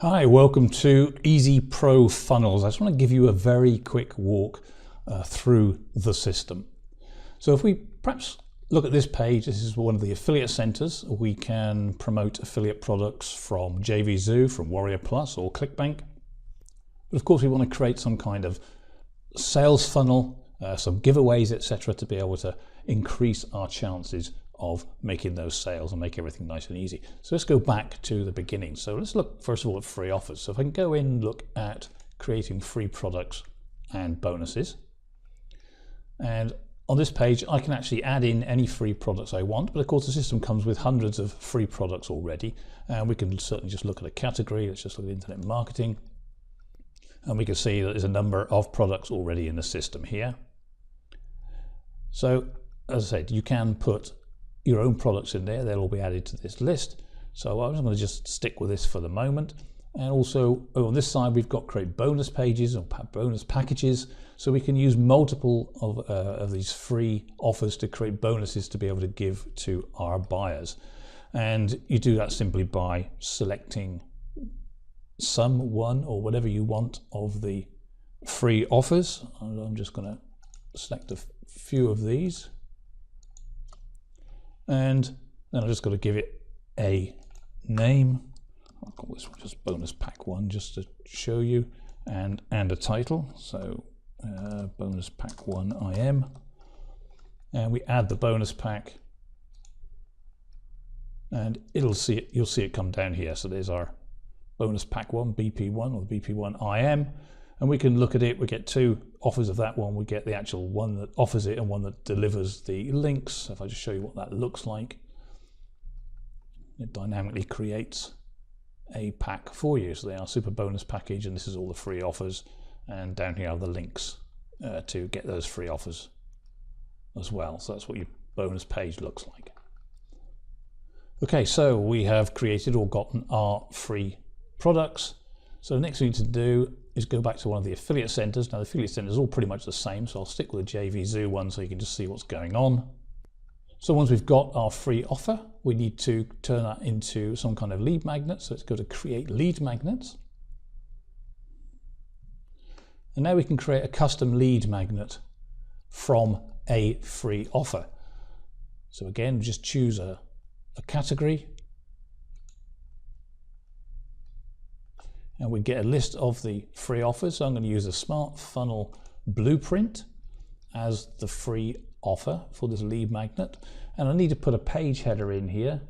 Hi, welcome to Easy Pro Funnels. I just want to give you a very quick walk through the system. So if we perhaps look at this page, this is one of the affiliate centers. We can promote affiliate products from JVZoo, from Warrior Plus or ClickBank. But of course we want to create some kind of sales funnel, some giveaways, etc., to be able to increase our chances of making those sales and make everything nice and easy. So let's go back to the beginning. So let's look first of all at free offers. So if I can go in and look at creating free products and bonuses, and on this page I can actually add in any free products I want, but of course the system comes with hundreds of free products already, and we can certainly just look at a category. Let's just look at internet marketing, and we can see that there's a number of products already in the system here. So as I said, you can put your own products in there. They'll all be added to this list. So I'm going to just stick with this for the moment. And also on this side we've got create bonus pages or bonus packages, so we can use multiple of these free offers to create bonuses to be able to give to our buyers. And you do that simply by selecting one or whatever you want of the free offers. I'm just going to select a few of these, and then I've just got to give it a name. I'll call this one just bonus pack 1 just to show you, and a title. So bonus pack 1 IM, and we add the bonus pack, and you'll see it come down here. So there's our bonus pack 1 BP1 or BP1 IM, and we can look at it. We get two offers of that one. We get the actual one that offers it and one that delivers the links. So if I just show you what that looks like, it dynamically creates a pack for you. So they are super bonus package, and this is all the free offers, and down here are the links to get those free offers as well. So that's what your bonus page looks like. Okay, so we have created or gotten our free products. So the next thing to do is go back to one of the affiliate centers. Now the affiliate centers are all pretty much the same, so I'll stick with the JVZoo one so you can just see what's going on. So once we've got our free offer, we need to turn that into some kind of lead magnet. So let's go to create lead magnets. And now we can create a custom lead magnet from a free offer. So again, just choose a category, and we get a list of the free offers. So I'm going to use a Smart Funnel Blueprint as the free offer for this lead magnet, and I need to put a page header in here,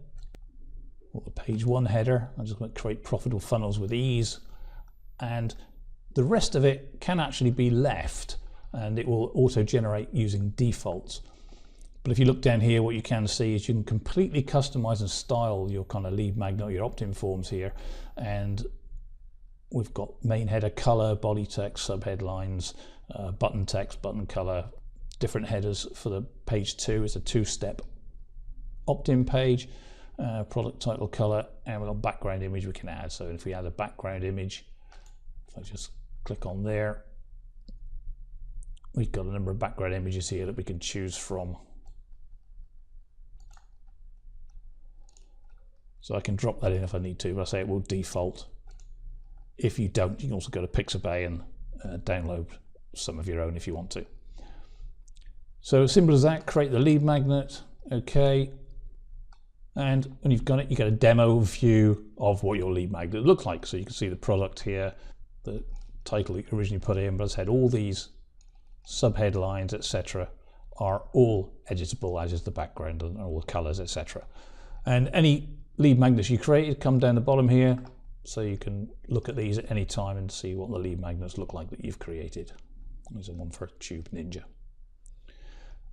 or the page 1 header. I'm just going to create profitable funnels with ease, and the rest of it can actually be left, and it will auto generate using defaults. But if you look down here, what you can see is you can completely customize and style your kind of lead magnet, your opt-in forms here, and we've got main header color, body text, subheadlines, button text, button color, different headers for the page 2. It's a 2-step opt-in page, product title color, and we've got background image we can add. So if we add a background image, if I just click on there, we've got a number of background images here that we can choose from. So I can drop that in if I need to, but I say it will default. If you don't, you can also go to Pixabay and download some of your own if you want to. So simple as that, create the lead magnet, okay. And when you've got it, you get a demo view of what your lead magnet looks like. So you can see the product here, the title you originally put in, but as I said, all these subheadlines, etc., are all editable, as is the background and all the colors, etc. And any lead magnets you created come down the bottom here, so you can look at these at any time and see what the lead magnets look like that you've created. There's one for Tube Ninja.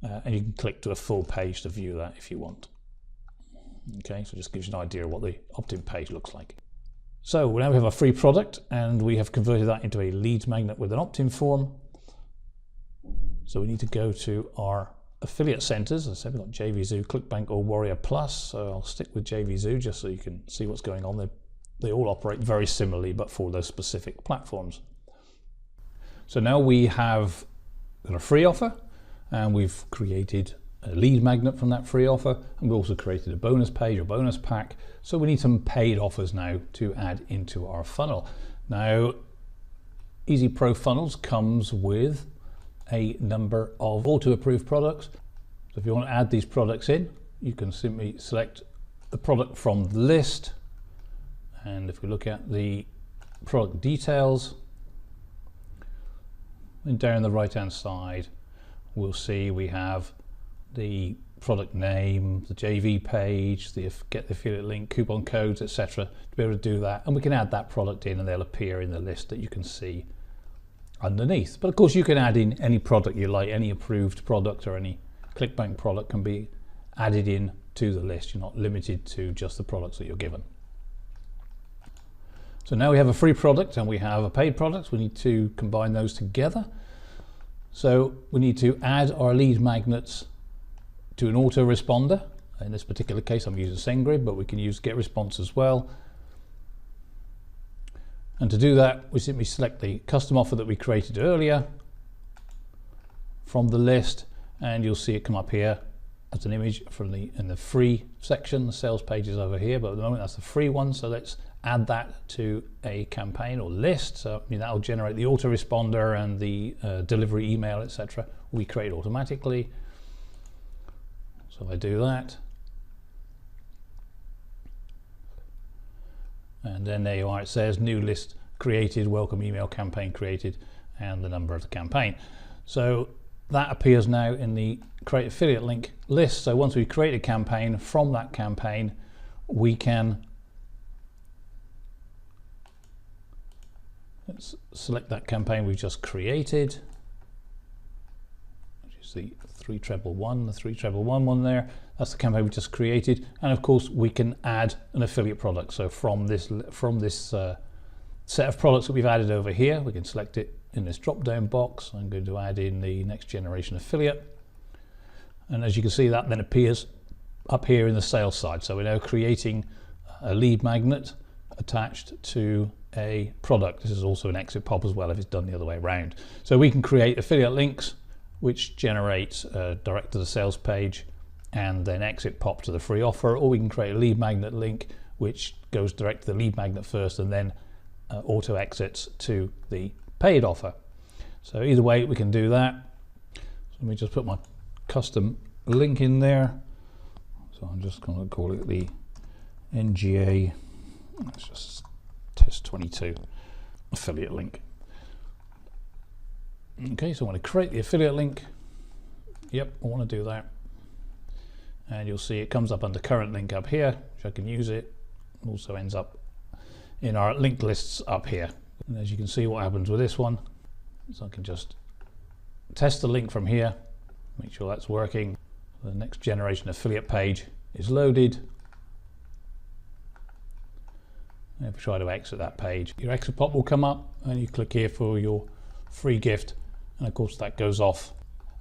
And you can click to a full page to view that if you want. Okay, so it just gives you an idea of what the opt-in page looks like. So now we have a free product, and we have converted that into a lead magnet with an opt-in form. So we need to go to our affiliate centers. As I said, we've got JVZoo, ClickBank or Warrior Plus. So I'll stick with JVZoo just so you can see what's going on. They all operate very similarly, but for those specific platforms. So now we have got a free offer, and we've created a lead magnet from that free offer, and we also created a bonus page or bonus pack. So we need some paid offers now to add into our funnel. Now, Easy Pro Funnels comes with a number of auto-approved products. So if you want to add these products in, you can simply select the product from the list. And if we look at the product details, and down the right hand side, we'll see we have the product name, the JV page, the get the affiliate link, coupon codes, etc. to be able to do that. And we can add that product in and they'll appear in the list that you can see underneath. But of course you can add in any product you like, any approved product or any ClickBank product can be added in to the list. You're not limited to just the products that you're given. So now we have a free product and we have a paid product. We need to combine those together. So we need to add our lead magnets to an autoresponder. In this particular case I'm using SendGrid, but we can use GetResponse as well. And to do that, we simply select the custom offer that we created earlier from the list, and you'll see it come up here as an image from in the free section. The sales page is over here, but at the moment that's the free one. So let's add that to a campaign or list. So that'll generate the autoresponder and the delivery email, etc. we create automatically. So if I do that, and then there you are, it says new list created, welcome email campaign created, and the number of the campaign. So that appears now in the create affiliate link list. So once we create a campaign, from that campaign we can let's select that campaign we've just created, which is the 311 one there. That's the campaign we just created, and of course we can add an affiliate product. So from this set of products that we've added over here, we can select it in this drop down box. I'm going to add in the next generation affiliate, and as you can see that then appears up here in the sales side. So we're now creating a lead magnet attached to a product. This is also an exit pop as well if it's done the other way around. So we can create affiliate links which generates direct to the sales page and then exit pop to the free offer, or we can create a lead magnet link which goes direct to the lead magnet first and then auto exits to the paid offer. So either way we can do that. So let me just put my custom link in there. So I'm just going to call it the NGA, let's just test 22 affiliate link. Okay, so I want to create the affiliate link. Yep, I want to do that. And you'll see it comes up under current link up here, which I can use it. Also ends up in our linked lists up here. And as you can see what happens with this one, so I can just test the link from here, make sure that's working. The next generation affiliate page is loaded. And if we try to exit that page, your exit pop will come up and you click here for your free gift. And of course that goes off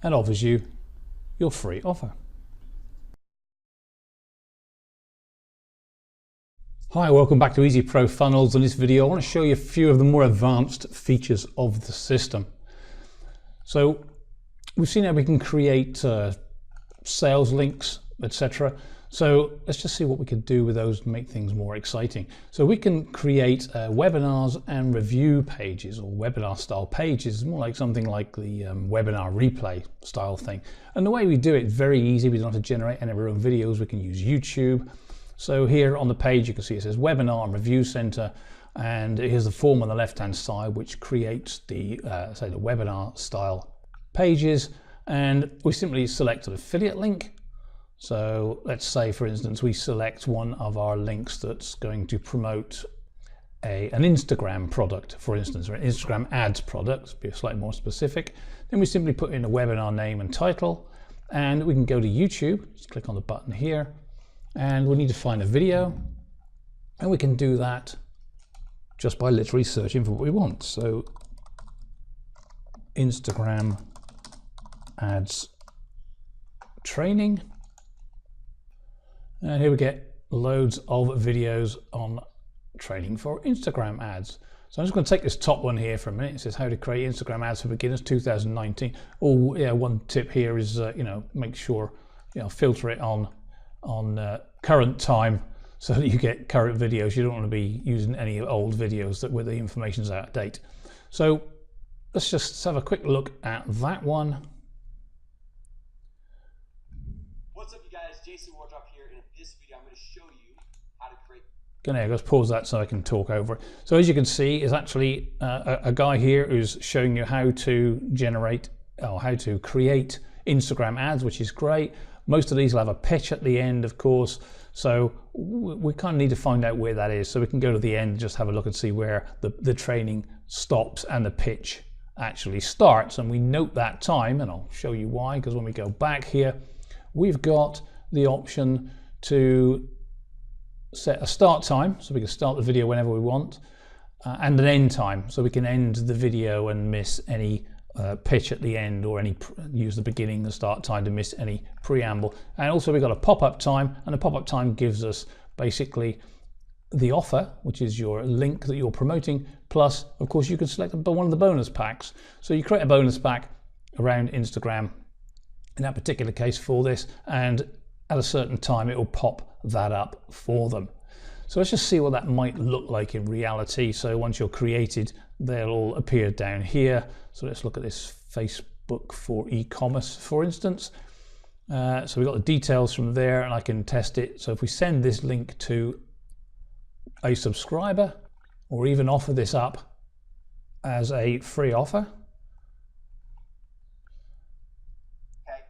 and offers you your free offer. Hi, welcome back to Easy Pro Funnels. In this video I want to show you a few of the more advanced features of the system. So we've seen how we can create sales links, etc. So let's just see what we could do with those to make things more exciting. So we can create webinars and review pages, or webinar style pages, more like something like the webinar replay style thing. And the way we do it is very easy. We don't have to generate any of our own videos. We can use YouTube. So here on the page you can see it says Webinar and Review Center, and here's the form on the left hand side which creates the say the webinar style pages, and we simply select an affiliate link. So let's say for instance we select one of our links that's going to promote an Instagram product, for instance, or an Instagram ads product, be slightly more specific. Then we simply put in a webinar name and title, and we can go to YouTube, just click on the button here, and we need to find a video, and we can do that just by literally searching for what we want. So Instagram ads training, and here we get loads of videos on training for Instagram ads. So I'm just going to take this top one here for a minute. It says how to create Instagram ads for beginners 2019. Oh yeah, one tip here is make sure filter it on current time so that you get current videos. You don't want to be using any old videos where the information's out of date. So let's just have a quick look at that one. What's up, you guys? Jason Wardrop here, and in this video I'm going to show you how to create. Let's pause that so I can talk over it. So as you can see, it's actually a guy here who's showing you how to generate or how to create Instagram ads, which is great. Most of these will have a pitch at the end, of course, so we kind of need to find out where that is, so we can go to the end and just have a look and see where the training stops and the pitch actually starts. And we note that time, and I'll show you why, because when we go back here, we've got the option to set a start time, so we can start the video whenever we want, and an end time, so we can end the video and miss any pitch at the end, or use the beginning, the start time to miss any preamble. And also we've got a pop-up time, and the pop-up time gives us basically the offer, which is your link that you're promoting, plus of course you can select one of the bonus packs. So you create a bonus pack around Instagram in that particular case for this, and at a certain time it will pop that up for them. So let's just see what that might look like in reality. So once you're created, they'll all appear down here. So let's look at this Facebook for e-commerce, for instance. So we've got the details from there, and I can test it. So if we send this link to a subscriber, or even offer this up as a free offer. Okay,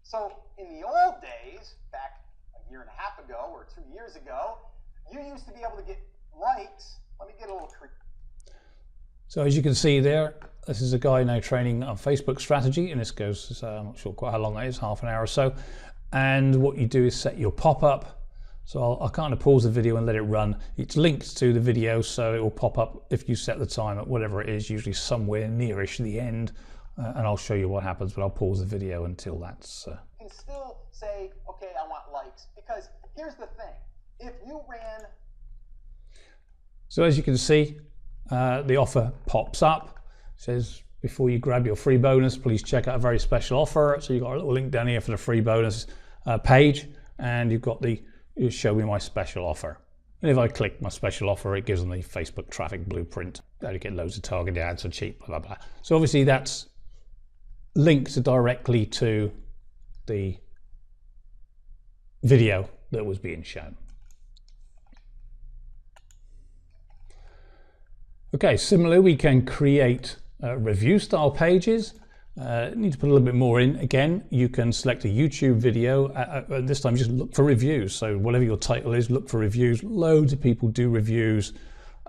so in the old days, back a year and a half ago or 2 years ago, you used to be able to get likes. Let me get a little creepy. So as you can see there, this is a guy now training on Facebook strategy, and this goes, I'm not sure quite how long that is, half an hour or so. And what you do is set your pop-up. So I'll kind of pause the video and let it run. It's linked to the video, so it will pop up if you set the time at whatever it is, usually somewhere nearish the end. And I'll show you what happens, but I'll pause the video until that's... You can still say, okay, I want likes, because here's the thing. If you ran... So as you can see, the offer pops up. It says, before you grab your free bonus, please check out a very special offer. So you've got a little link down here for the free bonus page, and you've got the show me my special offer. And if I click my special offer, it gives them the Facebook traffic blueprint. How to get loads of targeted ads for cheap, blah, blah, blah. So obviously that's linked directly to the video that was being shown. Okay, similarly, we can create review style pages. Need to put a little bit more in. Again, you can select a YouTube video. This time just look for reviews. So whatever your title is, look for reviews. Loads of people do reviews.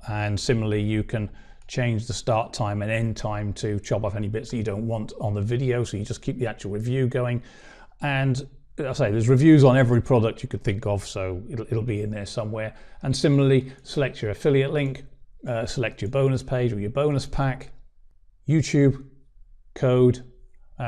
And similarly, you can change the start time and end time to chop off any bits that you don't want on the video. So you just keep the actual review going. And I say there's reviews on every product you could think of, so it'll be in there somewhere. And similarly, select your affiliate link, select your bonus page or your bonus pack, YouTube, code,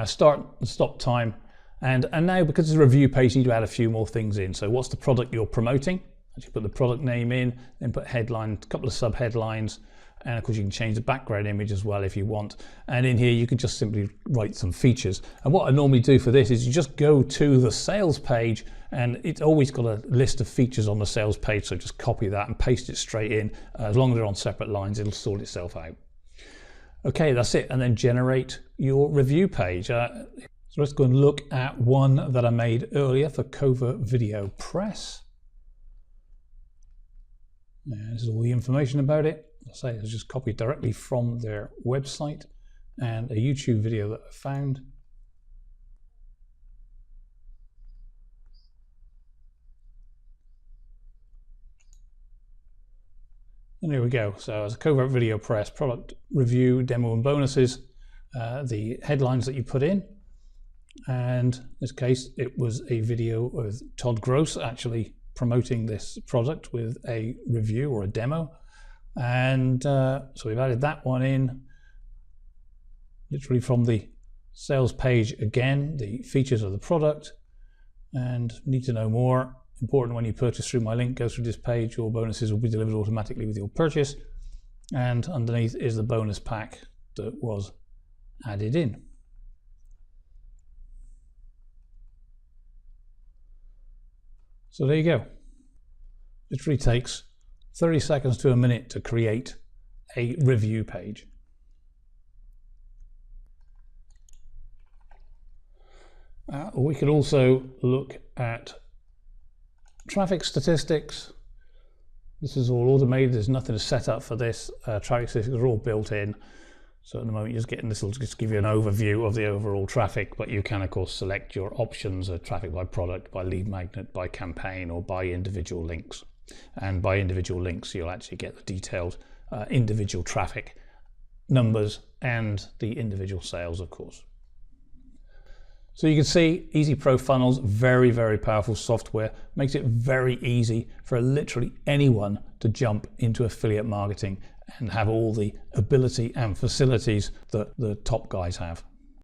start and stop time, and now because it's a review page, you need to add a few more things in. So what's the product you're promoting? Actually put the product name in, then put headline, a couple of sub headlines, and of course you can change the background image as well if you want. And in here you can just simply write some features. And what I normally do for this is you just go to the sales page, and it's always got a list of features on the sales page, so just copy that and paste it straight in. As long as they're on separate lines, it'll sort itself out. Okay, that's it, and then generate your review page. So let's go and look at one that I made earlier for Covert Video Press. And this is all the information about it. As I say, it's just copied directly from their website, and a YouTube video that I found. And here we go. So as a Covert Video Press product review, demo and bonuses, the headlines that you put in. And in this case, it was a video of Todd Gross actually promoting this product with a review or a demo. And so we've added that one in, literally from the sales page again, the features of the product, and need to know more. Important, when you purchase through my link, go through this page, your bonuses will be delivered automatically with your purchase. And underneath is the bonus pack that was added in. So there you go. Literally takes 30 seconds to a minute to create a review page. We could also look at traffic statistics. This is all automated. There's nothing to set up for this. Traffic statistics are all built in. So at the moment you're just getting this, will just give you an overview of the overall traffic, but you can of course select your options of traffic by product, by lead magnet, by campaign, or by individual links. And by individual links you'll actually get the detailed individual traffic numbers and the individual sales, of course. So you can see Easy Pro Funnels, very, very powerful software, makes it very easy for literally anyone to jump into affiliate marketing and have all the ability and facilities that the top guys have.